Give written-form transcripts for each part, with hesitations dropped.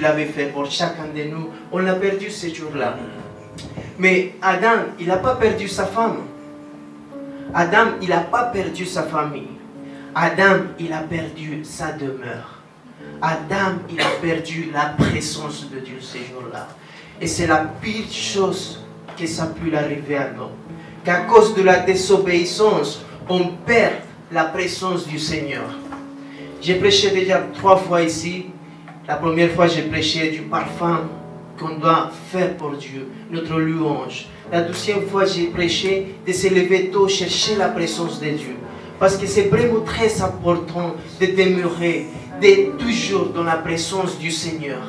avait fait pour chacun de nous, on l'a perdu ce jour-là. Mais Adam, il n'a pas perdu sa femme. Adam, il n'a pas perdu sa famille. Adam, il a perdu sa demeure. Adam, il a perdu la présence de Dieu ce jour-là. Et c'est la pire chose que ça peut arriver à nous. Qu'à cause de la désobéissance, on perd la présence du Seigneur. J'ai prêché déjà 3 fois ici. La première fois, j'ai prêché du parfum qu'on doit faire pour Dieu, notre louange. La deuxième fois, j'ai prêché de se lever tôt, chercher la présence de Dieu. Parce que c'est vraiment très important de demeurer, d'être toujours dans la présence du Seigneur.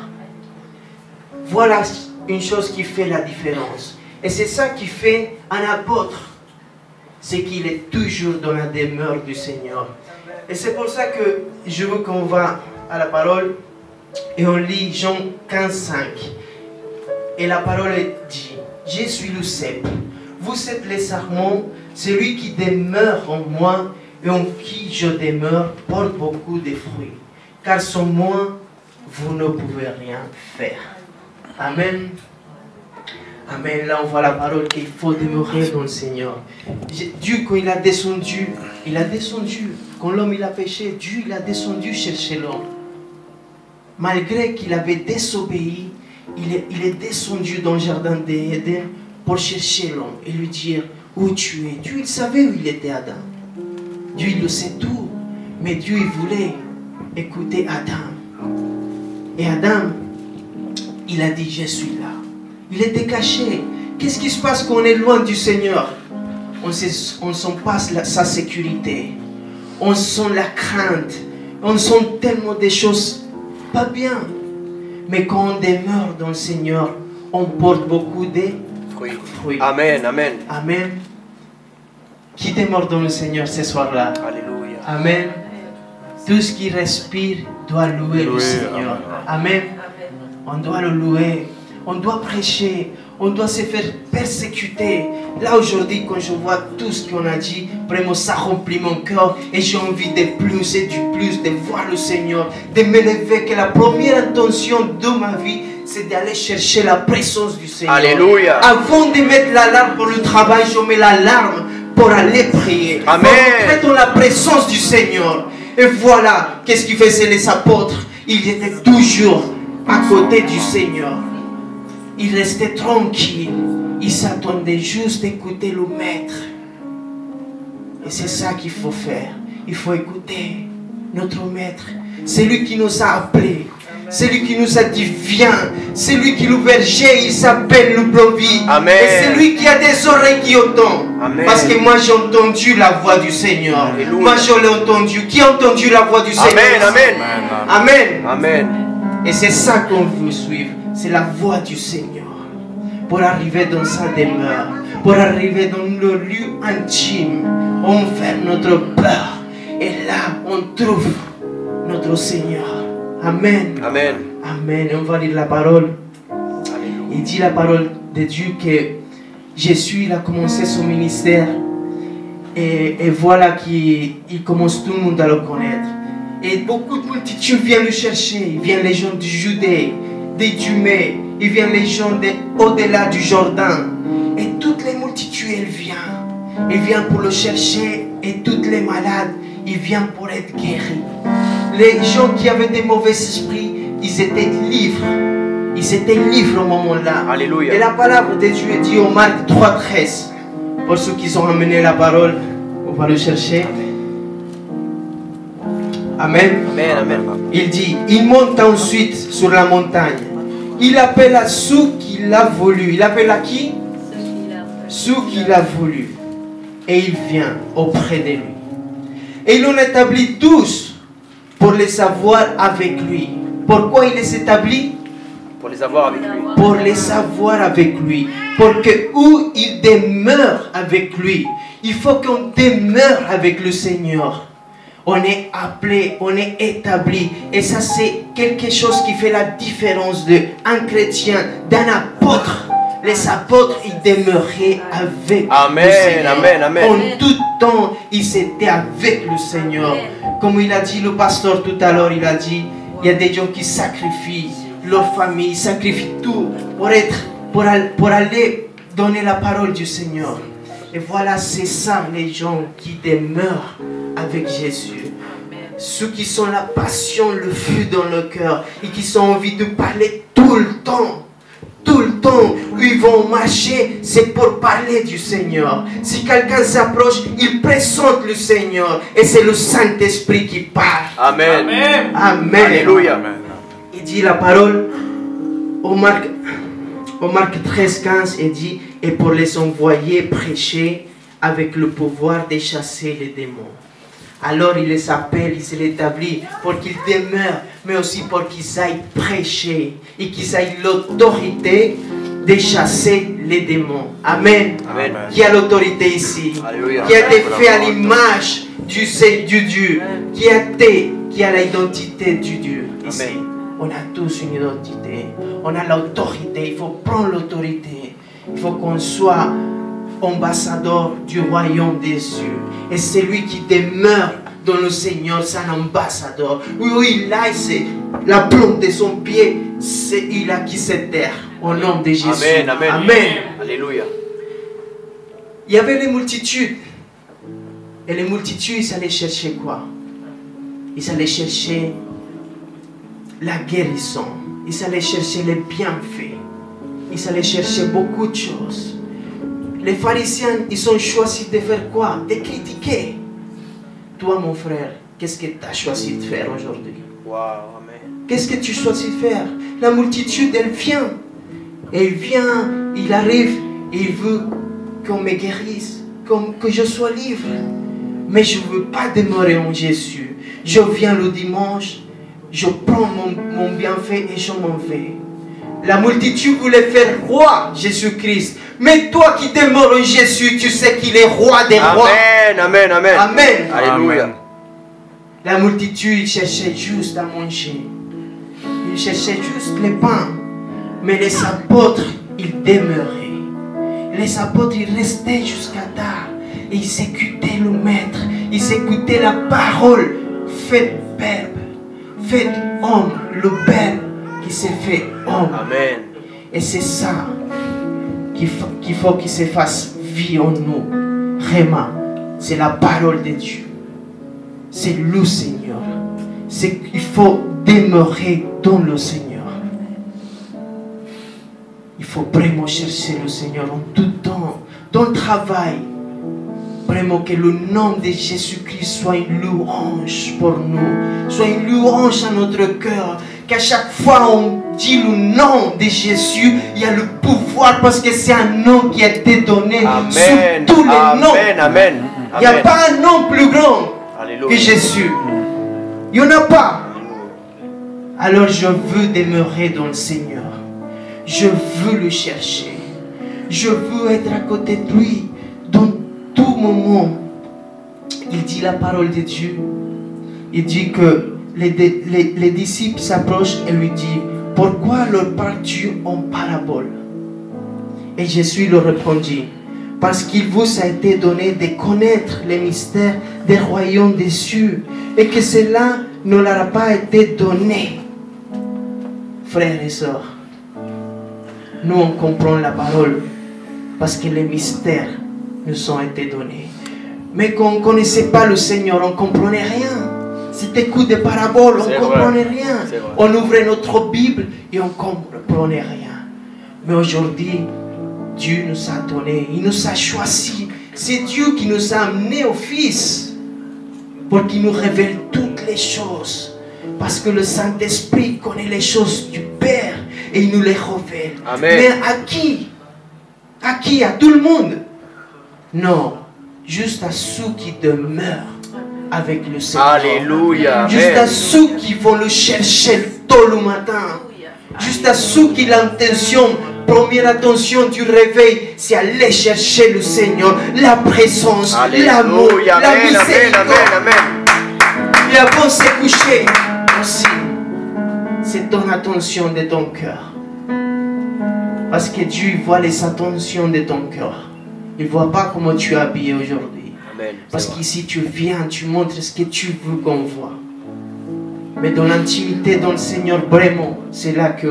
Voilà une chose qui fait la différence. Et c'est ça qui fait un apôtre. C'est qu'il est toujours dans la demeure du Seigneur. Et c'est pour ça que je veux qu'on va à la parole et on lit Jean 15:5. Et la parole dit, je suis le cep, vous êtes les sarments, celui qui demeure en moi et en qui je demeure porte beaucoup de fruits. Car sans moi, vous ne pouvez rien faire. Amen. Amen. Là, on voit la parole qu'il faut demeurer dans le Seigneur. Dieu, quand il a descendu. Quand l'homme il a péché, Dieu il a descendu chercher l'homme. Malgré qu'il avait désobéi, il est descendu dans le jardin d'Éden pour chercher l'homme et lui dire où tu es. Dieu il savait où il était Adam. Dieu il le sait tout. Mais Dieu il voulait écouter Adam. Et Adam, il a dit je suis là. Il était caché. Qu'est-ce qui se passe quand on est loin du Seigneur? On sent pas sa sécurité. On sent la crainte. On sent tellement des choses pas bien. Mais quand on demeure dans le Seigneur, on porte beaucoup de fruits. Amen, amen. Amen. Qui demeure dans le Seigneur ce soir-là? Alléluia. Amen. Tout ce qui respire doit louer le Seigneur. Amen. On doit le louer. On doit prêcher. On doit se faire persécuter. Là aujourd'hui, quand je vois tout ce qu'on a dit, vraiment ça remplit mon cœur. Et j'ai envie de plus et du plus, de voir le Seigneur, de m'élever. Que la première intention de ma vie, c'est d'aller chercher la présence du Seigneur. Alléluia. Avant de mettre l'alarme pour le travail, je mets l'alarme pour aller prier. Amen. Pour entrer dans la présence du Seigneur. Et voilà, qu'est-ce qui faisaient les apôtres? Ils étaient toujours à côté du Seigneur. Ils restaient tranquilles. Ils s'attendaient juste d'écouter le Maître. Et c'est ça qu'il faut faire. Il faut écouter notre Maître. C'est lui qui nous a appelés. C'est lui qui nous a dit viens. C'est lui qui nous verger. Il s'appelle le Provis. Amen. Et c'est lui qui a des oreilles qui entendent. Amen. Parce que moi j'ai entendu la voix du Seigneur. Alléluia. Moi je l'ai entendu. Qui a entendu la voix du Seigneur? Amen, amen. Amen. Amen. Et c'est ça qu'on veut suivre. C'est la voix du Seigneur. Pour arriver dans sa demeure. Pour arriver dans le lieu intime. On ferme notre peur. Et là, on trouve notre Seigneur. Amen. Amen. Amen. Et on va lire la parole. Alléluia. Il dit la parole de Dieu que Jésus il a commencé son ministère. Et voilà qu'il commence tout le monde à le connaître. Et beaucoup de multitudes viennent le chercher. Ils viennent les gens du Judée, des Idumée. Ils viennent les gens au-delà du Jourdain. Et toutes les multitudes, elles viennent. Ils viennent pour le chercher. Et toutes les malades, ils viennent pour être guéris. Les gens qui avaient des mauvais esprits, ils étaient libres. Ils étaient libres au moment-là. Alléluia. Et la parole de Dieu est dit au Marc 3,13. Pour ceux qui ont amené la parole, on va le chercher. Amen. Amen, amen. Il dit, il monte ensuite sur la montagne. Il appelle à ceux qu'il a voulu. Il appelle à qui? Ceux qu'il a voulu. Et il vient auprès de lui. Et il en établit tous pour les avoir avec lui. Pourquoi il les établit? Pour les avoir avec lui. Pour les avoir avec lui. Pour que où il demeure avec lui. Il faut qu'on demeure avec le Seigneur. On est appelé, on est établi. Et ça, c'est quelque chose qui fait la différence d'un chrétien, d'un apôtre. Les apôtres, ils demeuraient avec Amen, le Seigneur. amen, amen. En tout temps, ils étaient avec le Seigneur. Comme il a dit le pasteur tout à l'heure, il a dit, il y a des gens qui sacrifient leur famille, ils sacrifient tout pour aller donner la parole du Seigneur. Et voilà, c'est ça les gens qui demeurent avec Jésus. Ceux qui sont la passion, le feu dans le cœur et qui ont envie de parler tout le temps. Tout le temps où ils vont marcher, c'est pour parler du Seigneur. Si quelqu'un s'approche, il présente le Seigneur. Et c'est le Saint-Esprit qui parle. Amen. Amen. Alléluia. Il dit la parole au Marc 13, 15, il dit, et pour les envoyer prêcher avec le pouvoir de chasser les démons. Alors il les appelle, il se les établit pour qu'ils demeurent, mais aussi pour qu'ils aillent prêcher et qu'ils aient l'autorité de chasser les démons. Amen. Amen. Qui a l'autorité ici? Alléluia. Qui a été fait à l'image du Dieu? Qui a l'identité du Dieu ici? Amen. On a tous une identité. On a l'autorité. Il faut prendre l'autorité. Il faut qu'on soit ambassadeur du royaume des cieux. Et celui qui demeure dans le Seigneur, c'est un ambassadeur. Où il a, c'est la plante de son pied, il a quitté cette terre. Au nom de Jésus. Amen. Amen. Amen. Alléluia. Il y avait les multitudes. Et les multitudes, ils allaient chercher quoi? Ils allaient chercher la guérison. Ils allaient chercher les bienfaits. Ils allaient chercher beaucoup de choses. Les pharisiens, ils ont choisi de faire quoi? De critiquer. Toi, mon frère, qu'est-ce que tu as choisi de faire aujourd'hui? Wow, amen. Qu'est-ce que tu choisis de faire? La multitude, elle vient. Elle vient, il arrive et il veut qu'on me guérisse, que je sois libre. Mais je ne veux pas demeurer en Jésus. Je viens le dimanche, je prends mon bienfait et je m'en vais. La multitude voulait faire roi Jésus-Christ. Mais toi qui demeures en Jésus, tu sais qu'il est roi des rois. Amen, amen, amen. Amen. Alléluia. La multitude cherchait juste à manger. Ils cherchaient juste les pains. Mais les apôtres, ils demeuraient. Les apôtres, ils restaient jusqu'à tard. Et ils écoutaient le maître. Ils écoutaient la parole. Faites verbe. Faites homme. Le verbe qui s'est fait homme. Amen. Et c'est ça qu'il faut qu'il se fasse vie en nous. Vraiment, c'est la parole de Dieu. C'est le Seigneur. Il faut demeurer dans le Seigneur. Il faut vraiment chercher le Seigneur en tout temps, dans le travail. Vraiment que le nom de Jésus-Christ soit une louange pour nous, soit une louange à notre cœur. Qu'à chaque fois on dit le nom de Jésus, il y a le pouvoir parce que c'est un nom qui a été donné sur tous les noms. Amen, amen. Il n'y a pas un nom plus grand Alléluia. que Jésus. Il n'y en a pas. Alors je veux demeurer dans le Seigneur. Je veux le chercher. Je veux être à côté de lui dans tout moment. Il dit la parole de Dieu. Il dit que les disciples s'approchent et lui disent: pourquoi leur parles-tu en parabole? Et Jésus leur répondit: parce qu'il vous a été donné de connaître les mystères des royaumes des cieux et que cela ne leur a pas été donné. Frères et sœurs, nous on comprend la parole parce que les mystères nous ont été donnés. Mais quand on ne connaissait pas le Seigneur, on ne comprenait rien. Si tu écoutes des paraboles, on ne comprenait rien. On ouvrait notre Bible et on ne comprenait rien. Mais aujourd'hui, Dieu nous a donné, il nous a choisis. C'est Dieu qui nous a amenés au Fils pour qu'il nous révèle toutes les choses. Parce que le Saint-Esprit connaît les choses du Père et il nous les révèle. Amen. Mais à qui? À qui? À tout le monde? Non, juste à ceux qui demeurent avec le Seigneur. Alléluia. Juste Amen. à ceux qui vont le chercher tôt le matin. Juste à ceux qui l'intention, première attention du réveil, c'est aller chercher le Seigneur, la présence, l'amour, Alléluia. la Amen, amen, miséricorde. amen, amen. Et avant de se coucher aussi, c'est ton attention de ton cœur. Parce que Dieu voit les attentions de ton cœur. Il ne voit pas comment tu es habillé aujourd'hui. Amen. Parce qu'ici tu viens, tu montres ce que tu veux qu'on voit. Mais dans l'intimité, dans le Seigneur, vraiment, c'est là que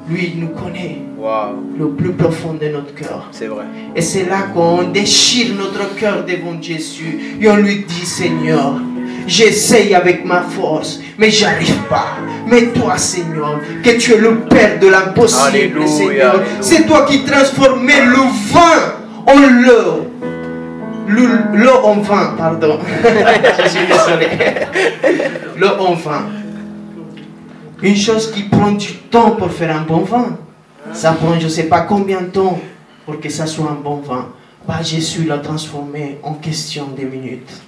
lui nous connaît. Wow. Le plus profond de notre cœur. C'est vrai. Et c'est là qu'on déchire notre cœur devant Jésus. Et on lui dit, Seigneur, j'essaye avec ma force, mais j'arrive pas. Mais toi, Seigneur, que tu es le Père de l'impossible, Alléluia, Seigneur. alléluia. C'est toi qui transformais le vin en l'eau. L'eau en vin, pardon. Je suis désolé. L'eau en vin. Une chose qui prend du temps pour faire un bon vin. Ça prend je ne sais pas combien de temps pour que ça soit un bon vin. Bah, Jésus l'a transformé en question de minutes.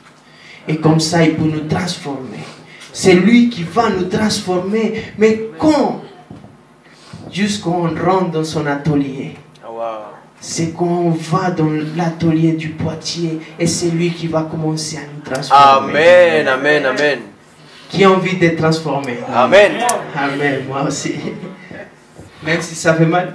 Et comme ça, il peut nous transformer. C'est lui qui va nous transformer. Mais quand? Juste quand on rentre dans son atelier. Wow. C'est quand on va dans l'atelier du potier. Et c'est lui qui va commencer à nous transformer. Amen, amen, amen. Qui a envie d'être transformé? Amen. Amen, moi aussi. Même si ça fait mal,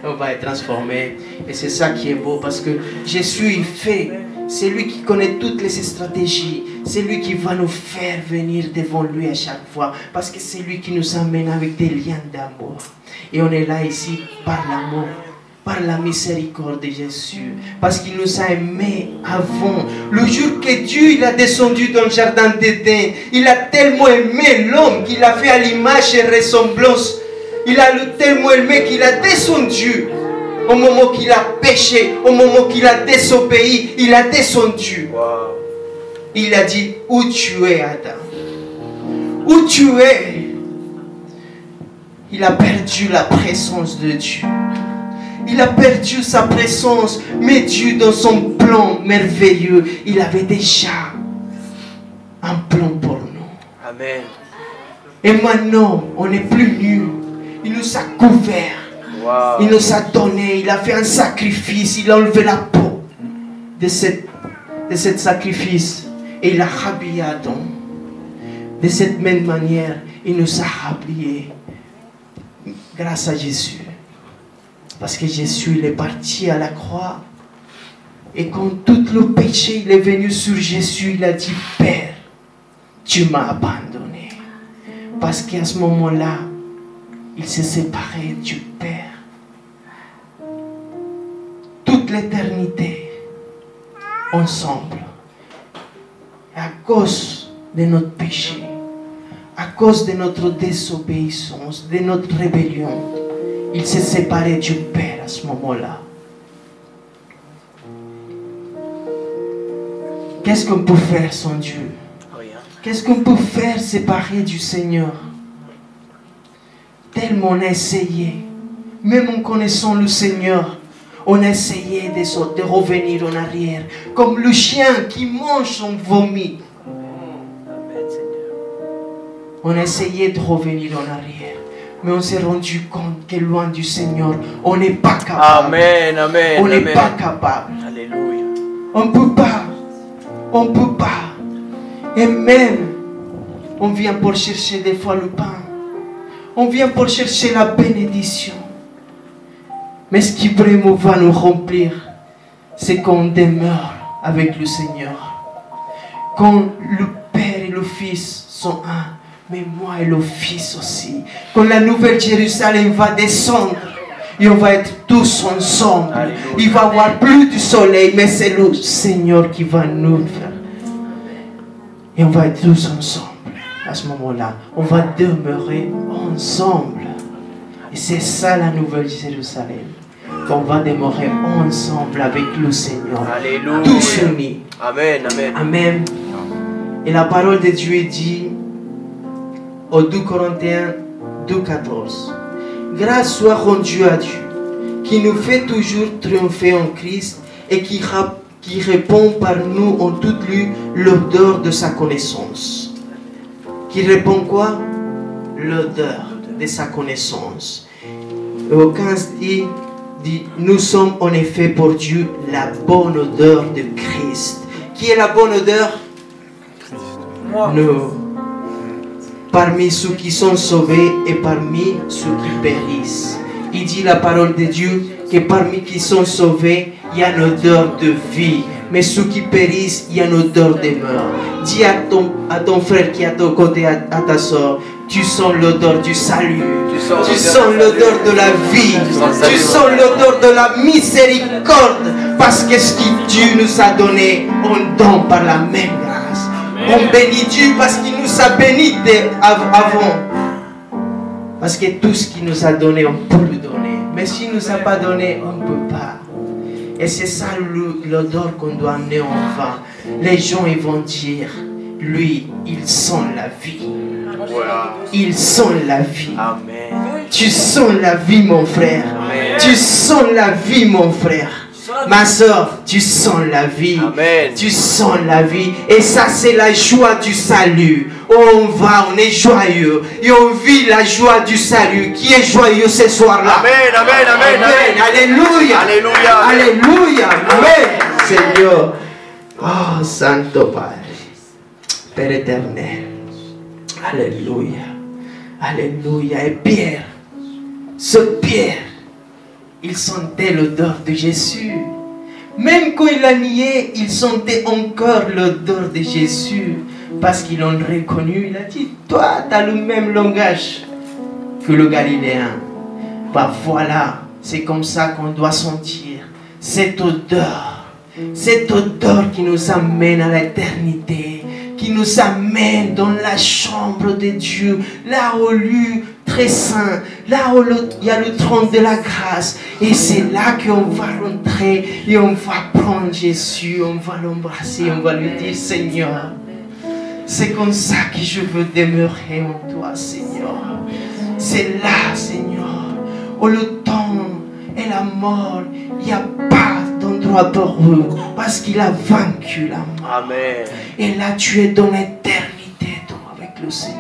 on va être transformé. Et c'est ça qui est beau parce que Jésus, il fait. C'est lui qui connaît toutes les stratégies. C'est lui qui va nous faire venir devant lui à chaque fois. Parce que c'est lui qui nous amène avec des liens d'amour. Et on est là ici par l'amour, par la miséricorde de Jésus. Parce qu'il nous a aimés avant. Le jour que Dieu il a descendu dans le jardin d'Éden, il a tellement aimé l'homme qu'il a fait à l'image et ressemblance. Il a tellement aimé qu'il a descendu. Au moment qu'il a péché, au moment qu'il a désobéi, il a descendu. Wow. Il a dit, où tu es, Adam? Où tu es? Il a perdu la présence de Dieu. Il a perdu sa présence. Mais Dieu, dans son plan merveilleux, il avait déjà un plan pour nous. Amen. Et maintenant, on n'est plus nus. Il nous a couverts. Wow. Il nous a donné. Il a fait un sacrifice. Il a enlevé la peau de cette sacrifice. Et il a rhabillé Adam. De cette même manière, il nous a rhabillés. Grâce à Jésus. Parce que Jésus, il est parti à la croix. Et quand tout le péché, il est venu sur Jésus, il a dit, Père, tu m'as abandonné. Parce qu'à ce moment-là, il s'est séparé du Père. Toute l'éternité, ensemble. Et à cause de notre péché, à cause de notre désobéissance, de notre rébellion, il s'est séparé du Père à ce moment-là. Qu'est-ce qu'on peut faire sans Dieu? Rien. Qu'est-ce qu'on peut faire séparé du Seigneur? Tellement on a essayé, même en connaissant le Seigneur, on a essayé de revenir en arrière, comme le chien qui mange son vomi. Amen, Seigneur. On a essayé de revenir en arrière, mais on s'est rendu compte que loin du Seigneur, on n'est pas capable. Amen, amen, On n'est amen. pas capable. Alléluia. On ne peut pas. On ne peut pas. Et même, on vient pour chercher des fois le pain. On vient pour chercher la bénédiction. Mais ce qui vraiment va nous remplir, c'est qu'on demeure avec le Seigneur. Quand le Père et le Fils sont un, mais moi et le Fils aussi. Quand la nouvelle Jérusalem va descendre, et on va être tous ensemble. Alléluia. Il va y avoir plus du soleil, mais c'est le Seigneur qui va nous faire. Et on va être tous ensemble. À ce moment-là, on va demeurer ensemble. Et c'est ça la nouvelle Jérusalem. Qu'on va demeurer ensemble avec le Seigneur. Alléluia. Tous unis. Amen, amen. Amen. Et la parole de Dieu dit au 2 Corinthiens 2,14. Grâce soit rendue à Dieu, qui nous fait toujours triompher en Christ et qui répand par nous en toute lieu l'odeur de sa connaissance. Qui répand quoi? L'odeur de sa connaissance. Et au 15 dit, nous sommes en effet pour Dieu la bonne odeur de Christ. Qui est la bonne odeur? Nous. Parmi ceux qui sont sauvés et parmi ceux qui périssent. Il dit la parole de Dieu que parmi ceux qui sont sauvés, il y a une odeur de vie. Mais ceux qui périssent, il y a une odeur de mort. Dis à ton frère qui est à ton côté, à ta soeur, tu sens l'odeur du salut. Tu sens l'odeur de la vie. Tu sens l'odeur de la miséricorde. Parce que ce que Dieu nous a donné, on donne par la même grâce. On bénit Dieu parce qu'il nous a bénis avant. Parce que tout ce qu'il nous a donné, on peut le donner. Mais s'il ne nous a pas donné, on ne peut pas. Et c'est ça l'odeur qu'on doit amener en vain. Les gens ils vont dire, lui, il sent la vie. Il sent la vie. Amen. Tu sens la vie, mon frère. Amen. Tu sens la vie, mon frère. Ma soeur, tu sens la vie. Amen. Tu sens la vie. Et ça, c'est la joie du salut. On va, on est joyeux. Et on vit la joie du salut. Qui est joyeux ce soir-là? Amen, amen, amen, amen. Alléluia. Alléluia. Alléluia. Amen. Seigneur. Oh, Santo Padre. Père éternel. Alléluia. Alléluia. Et Pierre, il sentait l'odeur de Jésus. Même quand il a nié, il sentait encore l'odeur de Jésus. Parce qu'ils l'ont reconnu. Il a dit, toi, tu as le même langage que le Galiléen. Bah voilà, c'est comme ça qu'on doit sentir cette odeur. Cette odeur qui nous amène à l'éternité. Qui nous amène dans la chambre de Dieu. Là où lui, très saint, là où il y a le trône de la grâce. Et c'est là qu'on va rentrer et on va prendre Jésus, on va l'embrasser, on va lui dire, Seigneur, c'est comme ça que je veux demeurer en toi, Seigneur. C'est là, Seigneur, où le temps et la mort, il n'y a pas d'endroit pour eux, parce qu'il a vaincu la mort. Amen. Et là, tu es dans l'éternité, toi, avec le Seigneur.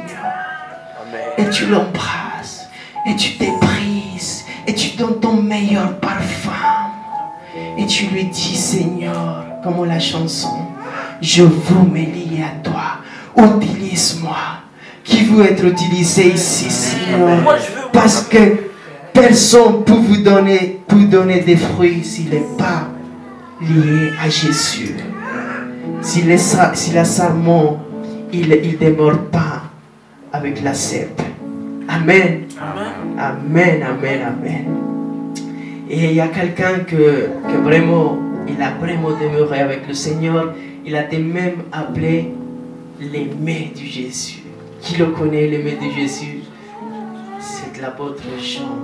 Et tu l'embrasses, et tu t'ébrises, et tu donnes ton meilleur parfum. Et tu lui dis, Seigneur, comme la chanson, je veux me lier à toi, utilise-moi. Qui veut être utilisé ici, Seigneur? Parce que personne peut vous donner des fruits s'il n'est pas lié à Jésus. Si la sarment, il ne demeure pas avec la cèpe. Amen. Amen, amen, amen. Et il y a quelqu'un que vraiment, il a vraiment demeuré avec le Seigneur. Il a été même appelé l'aimé de Jésus. Qui le connaît, l'aimé de Jésus? C'est l'apôtre Jean.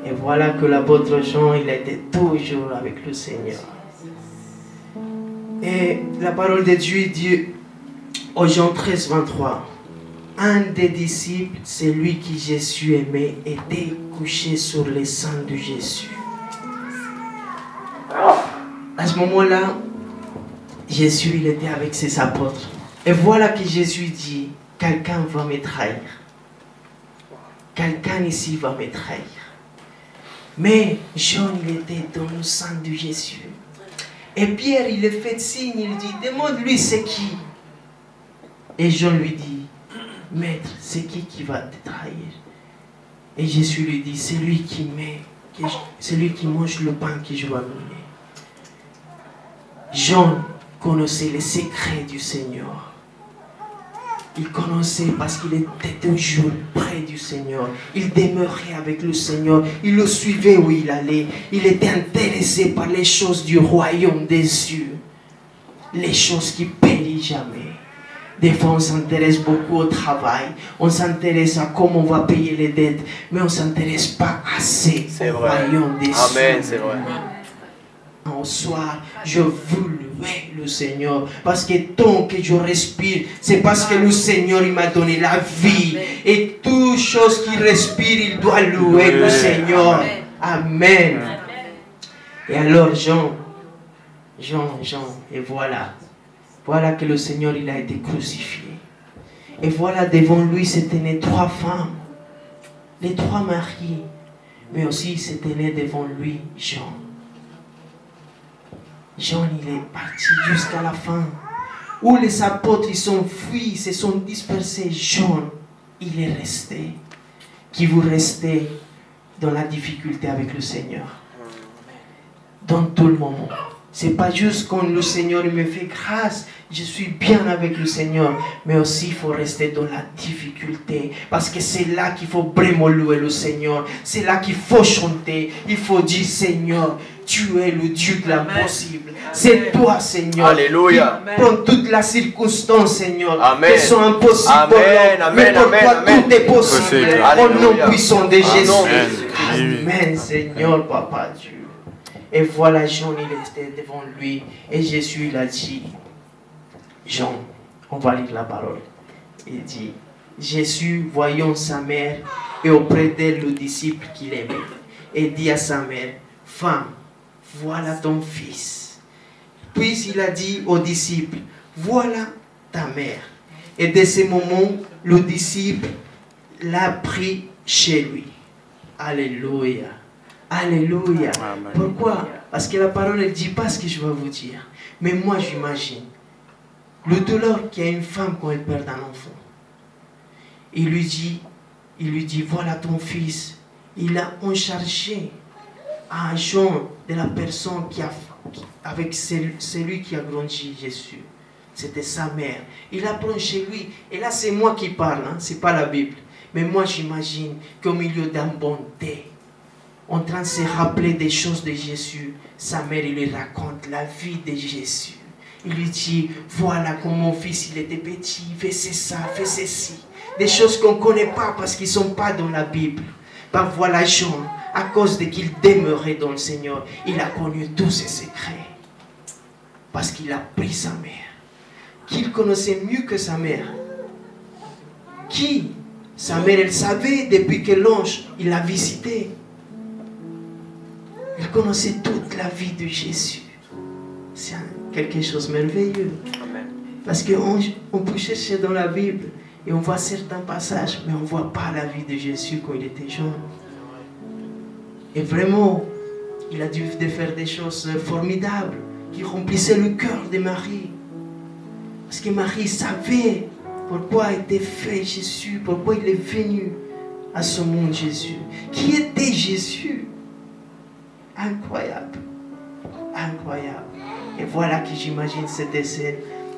Et voilà que l'apôtre Jean, il était toujours avec le Seigneur. Et la parole de Dieu dit au Jean 13, 23, un des disciples, celui qui Jésus aimait, était couché sur les seins de Jésus. À ce moment-là, Jésus, il était avec ses apôtres. Et voilà que Jésus dit, quelqu'un va me trahir. Quelqu'un ici va me trahir. Mais Jean, il était dans le sein de Jésus. Et Pierre, il est fait signe, il dit, demande-lui c'est qui. Et Jean lui dit, Maître, c'est qui va te trahir? Et Jésus lui dit, c'est lui qui mange le pain que je vais amener. Jean connaissait les secrets du Seigneur. Il connaissait parce qu'il était toujours près du Seigneur. Il demeurait avec le Seigneur. Il le suivait où il allait. Il était intéressé par les choses du royaume des cieux. Les choses qui périssent jamais. Des fois, on s'intéresse beaucoup au travail. On s'intéresse à comment on va payer les dettes. Mais on ne s'intéresse pas assez au royaume des cieux. Amen, c'est vrai. Au soir, je veux louer le Seigneur. Parce que tant que je respire, c'est parce que le Seigneur il m'a donné la vie. Et toute chose qui respire, il doit louer le Seigneur. Amen. Et alors Jean, et voilà. Voilà que le Seigneur il a été crucifié. Et voilà devant lui se tenaient 3 femmes. Les 3 maris. Mais aussi se tenait devant lui Jean. Jean, il est parti jusqu'à la fin. Où les apôtres, ils sont fuis, se sont dispersés. Jean, il est resté. Qui vous restez dans la difficulté avec le Seigneur. Dans tout le moment. C'est pas juste quand le Seigneur me fait grâce, je suis bien avec le Seigneur, mais aussi il faut rester dans la difficulté, parce que c'est là qu'il faut vraiment louer le Seigneur, c'est là qu'il faut chanter, il faut dire Seigneur, tu es le Dieu de l'impossible, c'est toi Seigneur, Alléluia. qui prends toute la circonstance Seigneur, Amen. qui sont impossibles pour Amen, l'homme, amen, mais pour toi amen, tout est possible, Alléluia. au nom puissant de Jésus. Amen. Amen Seigneur Papa Dieu. Et voilà, Jean, il était devant lui. Et Jésus, il a dit, Jean, on va lire la parole. Il dit, Jésus, voyant sa mère et auprès d'elle le disciple qu'il aimait, et dit à sa mère, femme, voilà ton fils. Puis il a dit au disciple, voilà ta mère. Et dès ce moment, le disciple l'a pris chez lui. Alléluia. Alléluia. Amen. Pourquoi? Parce que la parole ne dit pas ce que je vais vous dire. Mais moi, j'imagine le douleur qu'il y a une femme quand elle perd un enfant. Il lui dit, voilà ton fils. Il a enchargé à Jean de la personne avec celui qui a grandi Jésus. C'était sa mère. Il la prend chez lui. Et là, c'est moi qui parle, hein? Ce n'est pas la Bible. Mais moi, j'imagine qu'au milieu d'un bon thé, en train de se rappeler des choses de Jésus, sa mère, il lui raconte la vie de Jésus. Il lui dit, voilà comme mon fils, il était petit, faisait ça, faisait ci. Des choses qu'on ne connaît pas parce qu'ils ne sont pas dans la Bible. Ben voilà Jean, à cause de qu'il demeurait dans le Seigneur, il a connu tous ses secrets. Parce qu'il a pris sa mère. Qu'il connaissait mieux que sa mère. Qui? Sa mère, elle savait depuis que l'ange, il l'a visité. Il connaissait toute la vie de Jésus. C'est quelque chose de merveilleux. Amen. Parce qu'on peut chercher dans la Bible et on voit certains passages, mais on ne voit pas la vie de Jésus quand il était jeune. Et vraiment, il a dû faire des choses formidables qui remplissaient le cœur de Marie. Parce que Marie savait pourquoi était fait Jésus, pourquoi il est venu à ce monde Jésus. Qui était Jésus? Incroyable. Incroyable. Et voilà que j'imagine cette scène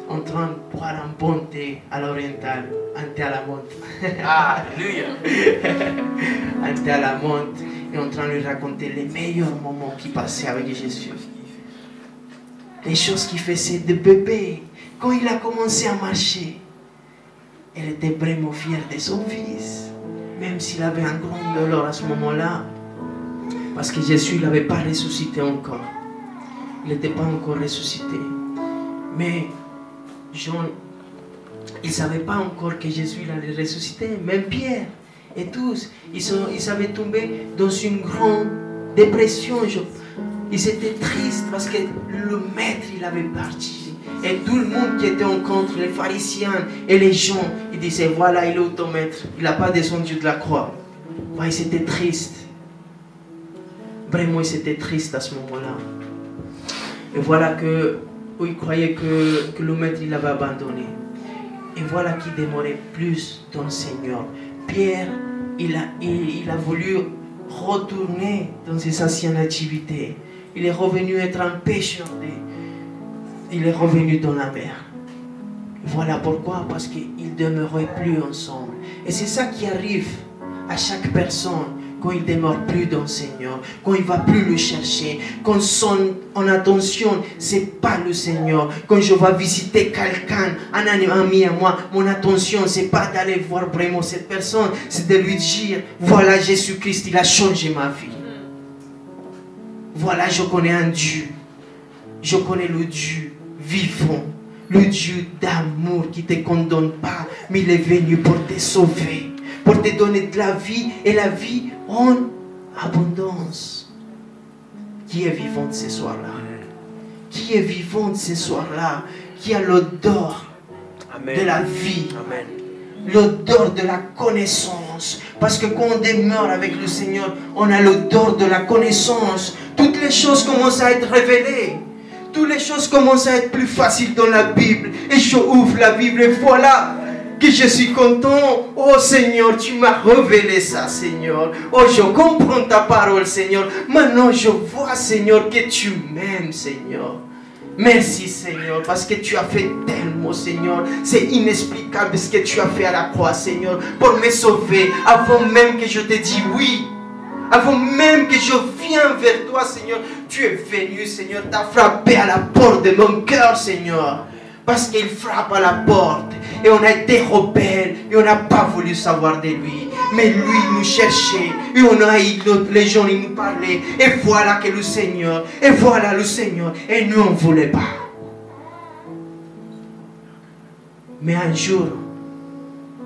en train de boire un bon thé à l'oriental, un thé à la menthe. Alléluia. Un thé à la menthe et en train de lui raconter les meilleurs moments qu'il passait avec Jésus. Les choses qu'il faisait de bébé. Quand il a commencé à marcher, elle était vraiment fière de son fils. Même s'il avait un grand douleur à ce moment-là. Parce que Jésus ne l'avait pas ressuscité encore. Il n'était pas encore ressuscité. Mais Jean, il ne savait pas encore que Jésus allait ressusciter. Même Pierre et tous, ils avaient tombé dans une grande dépression. Ils étaient tristes parce que le maître, il avait parti. Et tout le monde qui était en contre, les pharisiens et les gens, ils disaient, voilà, il est où ton maître? Il n'a pas descendu de la croix. Ouais, ils étaient tristes. Vraiment, ils étaient tristes à ce moment-là. Et voilà que, ils croyaient que le maître, il l'avait abandonné. Et voilà qu'il demeurait plus dans le Seigneur. Pierre, il a voulu retourner dans ses anciennes activités. Il est revenu être un pécheur. Il est revenu dans la mer. Voilà pourquoi, parce qu'ils ne demeuraient plus ensemble. Et c'est ça qui arrive à chaque personne quand il ne demeure plus dans le Seigneur, quand il ne va plus le chercher, quand son attention, ce n'est pas le Seigneur. Quand je vais visiter quelqu'un, un ami à moi, mon attention, ce n'est pas d'aller voir vraiment cette personne, c'est de lui dire, voilà Jésus-Christ, il a changé ma vie. Voilà, je connais un Dieu. Je connais le Dieu vivant, le Dieu d'amour qui ne te condamne pas, mais il est venu pour te sauver, pour te donner de la vie et la vie en abondance. Qui est vivante ce soir-là? Qui est vivante ce soir-là? Qui a l'odeur de la vie? Amen. L'odeur de la connaissance. Parce que quand on demeure avec le Seigneur, on a l'odeur de la connaissance. Toutes les choses commencent à être révélées. Toutes les choses commencent à être plus faciles dans la Bible. Et je ouvre la Bible et voilà que je suis content. Oh Seigneur, tu m'as révélé ça, Seigneur. Oh, je comprends ta parole, Seigneur. Maintenant, je vois, Seigneur, que tu m'aimes, Seigneur. Merci Seigneur, parce que tu as fait tellement Seigneur. C'est inexplicable ce que tu as fait à la croix Seigneur, pour me sauver, avant même que je te dise oui. Avant même que je vienne vers toi Seigneur, tu es venu Seigneur, tu as frappé à la porte de mon cœur Seigneur. Parce qu'il frappe à la porte. Et on a été rebelles. Et on n'a pas voulu savoir de lui. Mais lui nous cherchait. Et on a eu les gens, ils nous parlaient. Et voilà que le Seigneur. Et voilà le Seigneur. Et nous, on ne voulait pas. Mais un jour,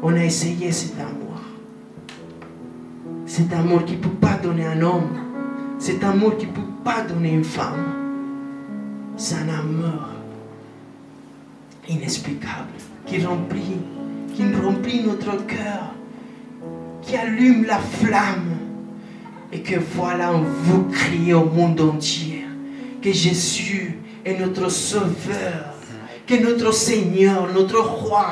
on a essayé cet amour. Cet amour qui ne peut pas donner un homme. Cet amour qui ne peut pas donner une femme. C'est un amour inexplicable, qui remplit notre cœur, qui allume la flamme, et que voilà, on vous crie au monde entier que Jésus est notre Sauveur, que notre Seigneur, notre Roi,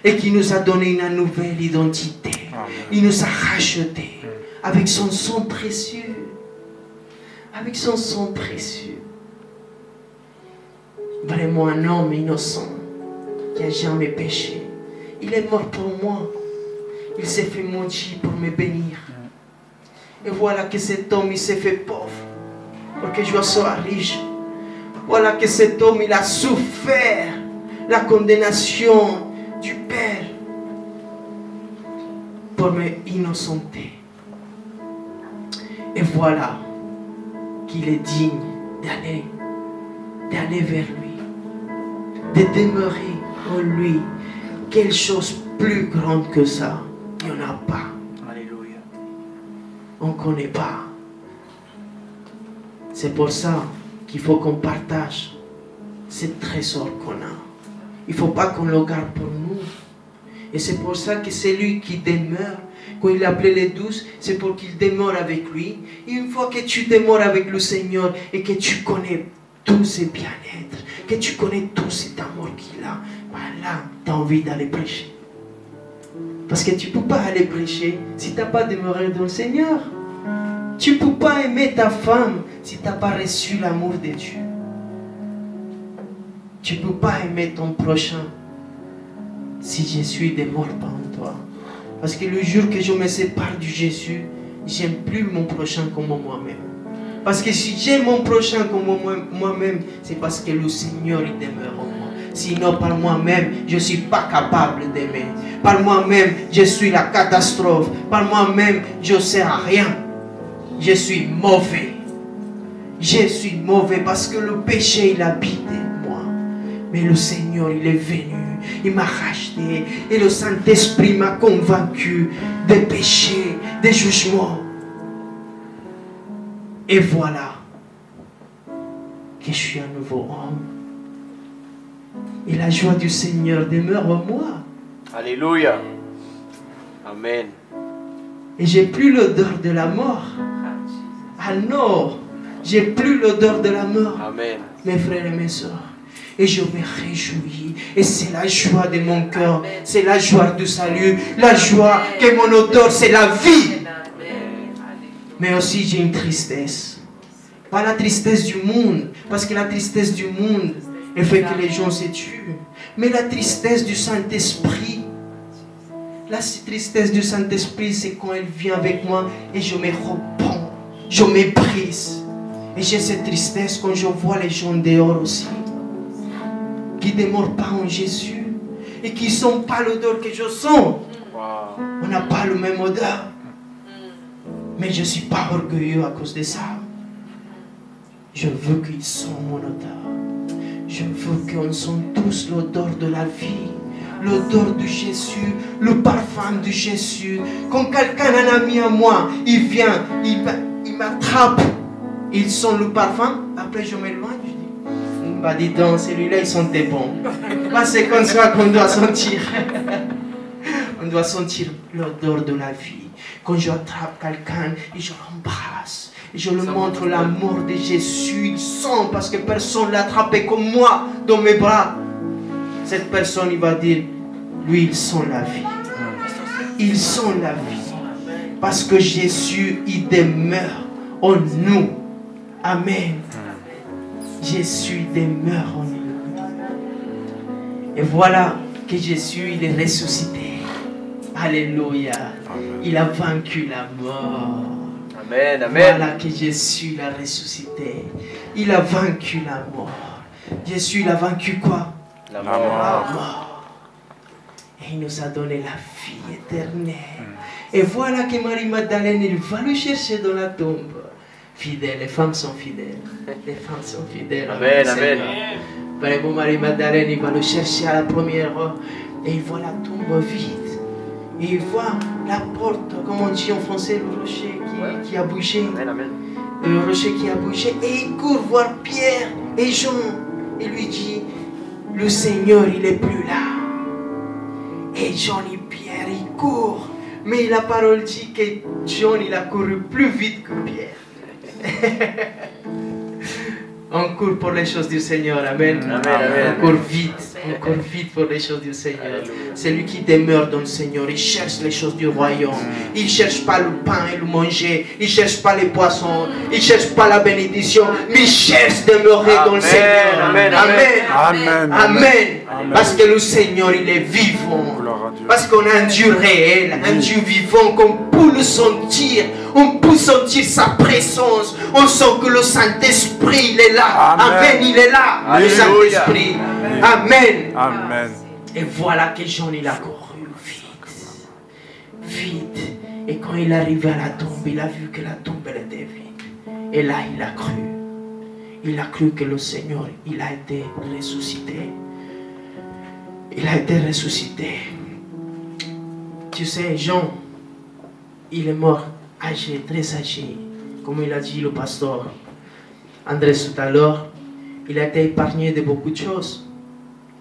et qui nous a donné une nouvelle identité. Il nous a rachetés avec son sang précieux, avec son sang précieux. Vraiment un homme innocent qui n'a jamais péché. Il est mort pour moi. Il s'est fait maudit pour me bénir. Et voilà que cet homme, il s'est fait pauvre pour que je sois riche. Voilà que cet homme, il a souffert la condamnation du Père pour me innocenter. Et voilà qu'il est digne d'aller vers lui, de demeurer en lui. Quelque chose plus grande que ça, il n'y en a pas. Alléluia. On ne connaît pas. C'est pour ça qu'il faut qu'on partage ce trésor qu'on a. Il ne faut pas qu'on le garde pour nous. Et c'est pour ça que c'est lui qui demeure. Quand il appelait les 12, c'est pour qu'il demeure avec lui. Et une fois que tu demeures avec le Seigneur et que tu connais tous ses bien-être, que tu connais tout cet amour qu'il a, voilà, tu as envie d'aller prêcher. Parce que tu ne peux pas aller prêcher si tu n'as pas demeuré dans le Seigneur. Tu ne peux pas aimer ta femme si tu n'as pas reçu l'amour de Dieu. Tu ne peux pas aimer ton prochain si Jésus ne demeure pas en toi. Parce que le jour que je me sépare du Jésus, j'aime plus mon prochain comme moi-même. Parce que si j'aime mon prochain comme moi-même, c'est parce que le Seigneur il demeure en moi. Sinon, par moi-même, je ne suis pas capable d'aimer. Par moi-même, je suis la catastrophe. Par moi-même, je ne sers à rien. Je suis mauvais. Je suis mauvais parce que le péché, il habite en moi. Mais le Seigneur, il est venu. Il m'a racheté. Et le Saint-Esprit m'a convaincu des péchés, des jugements. Et voilà que je suis un nouveau homme. Et la joie du Seigneur demeure en moi. Alléluia. Amen. Et j'ai plus l'odeur de la mort. Ah non, j'ai plus l'odeur de la mort. Amen. Mes frères et mes sœurs. Et je me réjouis. Et c'est la joie de mon cœur. C'est la joie du salut. La joie que mon odeur, c'est la vie. Mais aussi j'ai une tristesse. Pas la tristesse du monde. Parce que la tristesse du monde, elle fait que les gens se tuent. Mais la tristesse du Saint-Esprit. La tristesse du Saint-Esprit, c'est quand elle vient avec moi et je me repens. Je méprise. Et j'ai cette tristesse quand je vois les gens dehors aussi. Qui ne demeurent pas en Jésus. Et qui ne sont pas l'odeur que je sens. Wow. On n'a pas le même odeur. Mais je ne suis pas orgueilleux à cause de ça. Je veux qu'ils soient mon odeur. Je veux qu'on sente tous l'odeur de la vie. L'odeur de Jésus. Le parfum de Jésus. Quand quelqu'un, un ami à moi, il vient, il m'attrape. Il sent le parfum. Après je m'éloigne. Je dis, bah dis donc, celui-là il sentait bon. Bah, c'est comme ça qu'on doit sentir. On doit sentir l'odeur de la vie. Quand je attrape quelqu'un et je l'embrasse, et je lui montre l'amour de Jésus, il sent parce que personne ne l'a attrapé comme moi dans mes bras. Cette personne, il va dire, lui, il sent la vie. Il sent la vie. Parce que Jésus, il demeure en nous. Amen. Jésus demeure en nous. Et voilà que Jésus, il est ressuscité. Alléluia. Il a vaincu la mort. Amen, amen. Voilà que Jésus l'a ressuscité. Il a vaincu la mort. Jésus, il a vaincu quoi? La La mort. mort. Et il nous a donné la vie éternelle. Et voilà que Marie-Madeleine, il va le chercher dans la tombe. Fidèle, les femmes sont fidèles. Les femmes sont fidèles. Amen, amen. Vraiment, Marie-Madeleine, il va le chercher à la première heure. Et il voit la tombe vide. Et il voit la porte, comme on dit en français, le rocher qui a bougé. Amen, amen. Le rocher qui a bougé. Et il court voir Pierre et Jean. Il lui dit, le Seigneur, il n'est plus là. Et Jean et Pierre, ils courent. Mais la parole dit que Jean, il a couru plus vite que Pierre. On court pour les choses du Seigneur. Amen. Amen, amen. On court vite pour les choses du Seigneur. C'est lui qui demeure dans le Seigneur. Il cherche les choses du royaume. Il ne cherche pas le pain et le manger. Il ne cherche pas les poissons. Il ne cherche pas la bénédiction. Mais il cherche demeurer dans le Seigneur. Amen, Amen. Amen. Parce que le Seigneur, il est vivant. Parce qu'on a un Dieu réel, un Dieu vivant, qu'on peut le sentir. On peut sentir sa présence. On sent que le Saint-Esprit, il est là. Amen, il est là. Le Alléluia. Saint-Esprit. Amen. Amen. Et voilà que Jean, il a couru vite. Vite. Et quand il est arrivé à la tombe, il a vu que la tombe, elle était vide. Et là, il a cru. Il a cru que le Seigneur, il a été ressuscité. Il a été ressuscité. Tu sais, Jean, il est mort âgé, très âgé. Comme il a dit le pasteur André tout à l'heure, il a été épargné de beaucoup de choses.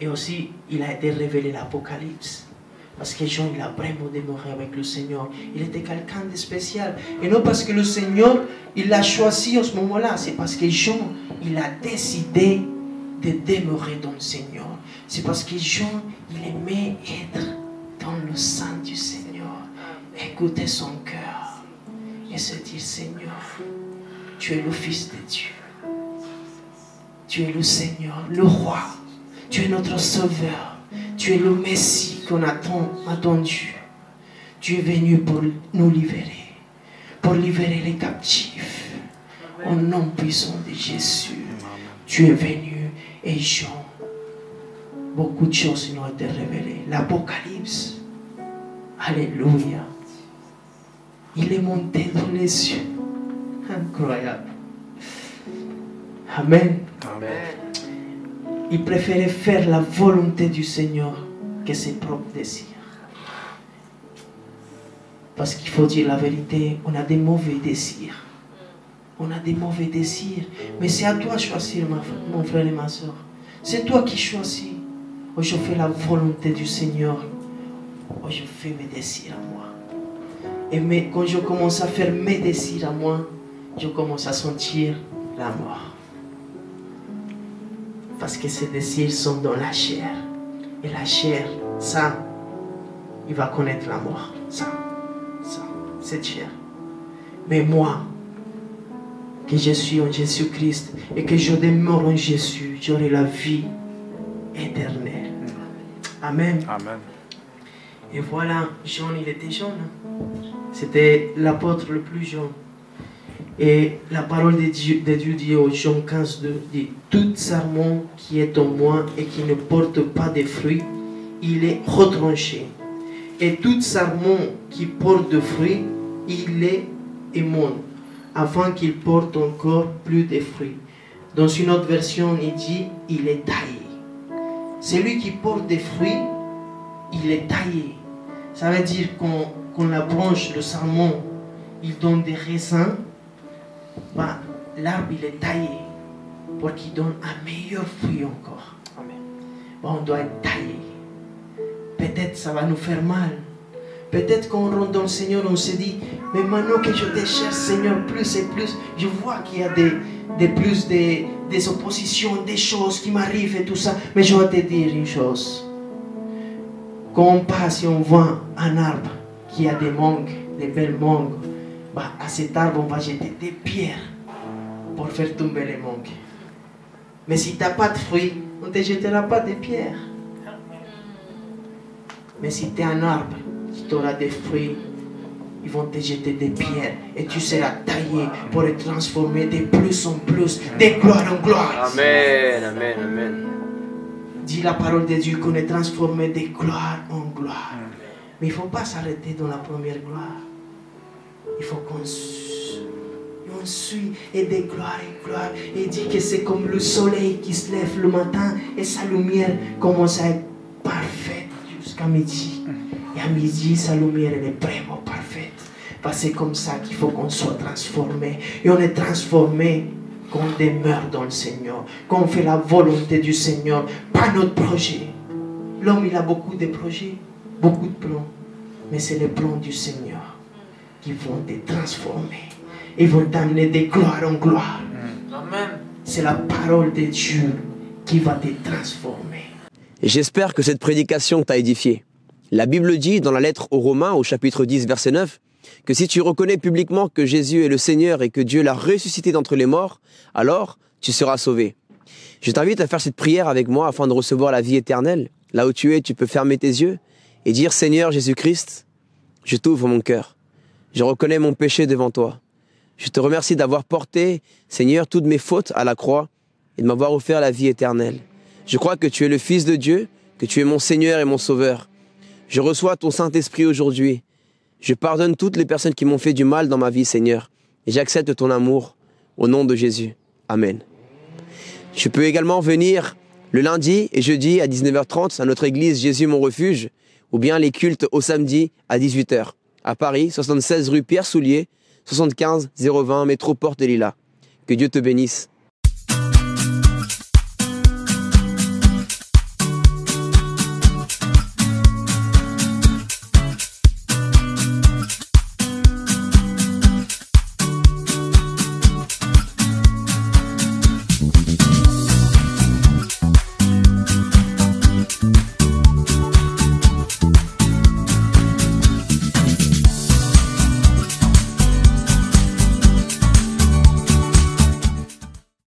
Et aussi, il a été révélé l'Apocalypse. Parce que Jean, il a vraiment demeuré avec le Seigneur. Il était quelqu'un de spécial. Et non parce que le Seigneur, il l'a choisi à ce moment-là. C'est parce que Jean, il a décidé de demeurer dans le Seigneur. C'est parce que Jean, il aimait être dans le sein du Seigneur. Écouter son cœur. Et se dire, Seigneur, tu es le Fils de Dieu. Tu es le Seigneur, le Roi. Tu es notre Sauveur. Tu es le Messie qu'on a tant attendu. Tu es venu pour nous libérer. Pour libérer les captifs. Au nom puissant de Jésus. Tu es venu et Jean. Beaucoup de choses nous ont été révélées. L'Apocalypse. Alléluia. Il est monté dans les cieux. Incroyable. Amen. Amen. Il préférait faire la volonté du Seigneur que ses propres désirs. Parce qu'il faut dire la vérité, on a des mauvais désirs. On a des mauvais désirs. Mais c'est à toi de choisir, mon frère et ma soeur. C'est toi qui choisis. Oh, je fais la volonté du Seigneur. Oh, je fais mes désirs à moi. Et quand je commence à faire mes désirs à moi, je commence à sentir la mort. Parce que ces désirs sont dans la chair. Et la chair, ça, il va connaître la mort. Ça, cette chair. Mais moi, que je suis en Jésus-Christ et que je demeure en Jésus, j'aurai la vie éternelle. Amen. Amen. Et voilà, Jean, il était jeune. C'était l'apôtre le plus jeune. Et la parole de Dieu dit au Jean 15, 2, dit, tout sarment qui est en moi et qui ne porte pas de fruits, il est retranché. Et tout sarment qui porte de fruits, il est émonde, afin qu'il porte encore plus de fruits. Dans une autre version, il dit, il est taillé. Celui qui porte des fruits, il est taillé. Ça veut dire qu'on la branche, le sarment, il donne des raisins. Bah, l'arbre il est taillé pour qu'il donne un meilleur fruit encore. Amen. Bah, on doit être taillé. Peut-être ça va nous faire mal. Peut-être qu'on rentre dans le Seigneur, on se dit, mais maintenant que je te cherche, Seigneur, plus et plus, je vois qu'il y a des oppositions, des choses qui m'arrivent et tout ça. Mais je vais te dire une chose. Quand on passe et on voit un arbre qui a des mangues, des belles mangues, bah, à cet arbre, on va jeter des pierres pour faire tomber les mangues. Mais si tu n'as pas de fruits, on ne te jettera pas des pierres. Mais si tu es un arbre, si tu auras des fruits, ils vont te jeter des pierres et tu seras taillé pour être transformé de plus en plus, de gloire en gloire. Amen, amen, amen. Dit la parole de Dieu qu'on est transformé de gloire en gloire. Mais il ne faut pas s'arrêter dans la première gloire. Il faut qu'on suit et de gloire en gloire. Et dit que c'est comme le soleil qui se lève le matin et sa lumière commence à être parfaite jusqu'à midi. Et à midi, sa lumière elle est vraiment parfaite. Parce que c'est comme ça qu'il faut qu'on soit transformé. Et on est transformé quand on demeure dans le Seigneur. Quand on fait la volonté du Seigneur, pas notre projet. L'homme, il a beaucoup de projets, beaucoup de plans. Mais c'est les plans du Seigneur qui vont te transformer. Ils vont t'amener de gloire en gloire. Amen. C'est la parole de Dieu qui va te transformer. J'espère que cette prédication t'a édifié. La Bible dit dans la lettre aux Romains, au chapitre 10, verset 9, que si tu reconnais publiquement que Jésus est le Seigneur et que Dieu l'a ressuscité d'entre les morts, alors tu seras sauvé. Je t'invite à faire cette prière avec moi afin de recevoir la vie éternelle. Là où tu es, tu peux fermer tes yeux et dire « Seigneur Jésus-Christ, je t'ouvre mon cœur. Je reconnais mon péché devant toi. Je te remercie d'avoir porté, Seigneur, toutes mes fautes à la croix et de m'avoir offert la vie éternelle. Je crois que tu es le Fils de Dieu, que tu es mon Seigneur et mon Sauveur. Je reçois ton Saint-Esprit aujourd'hui. Je pardonne toutes les personnes qui m'ont fait du mal dans ma vie, Seigneur. Et j'accepte ton amour au nom de Jésus. Amen. Je peux également venir le lundi et jeudi à 19h30 à notre église Jésus mon refuge, ou bien les cultes au samedi à 18h. À Paris, 76 rue Pierre Soulier, 75 020 métro Porte des Lilas. Que Dieu te bénisse.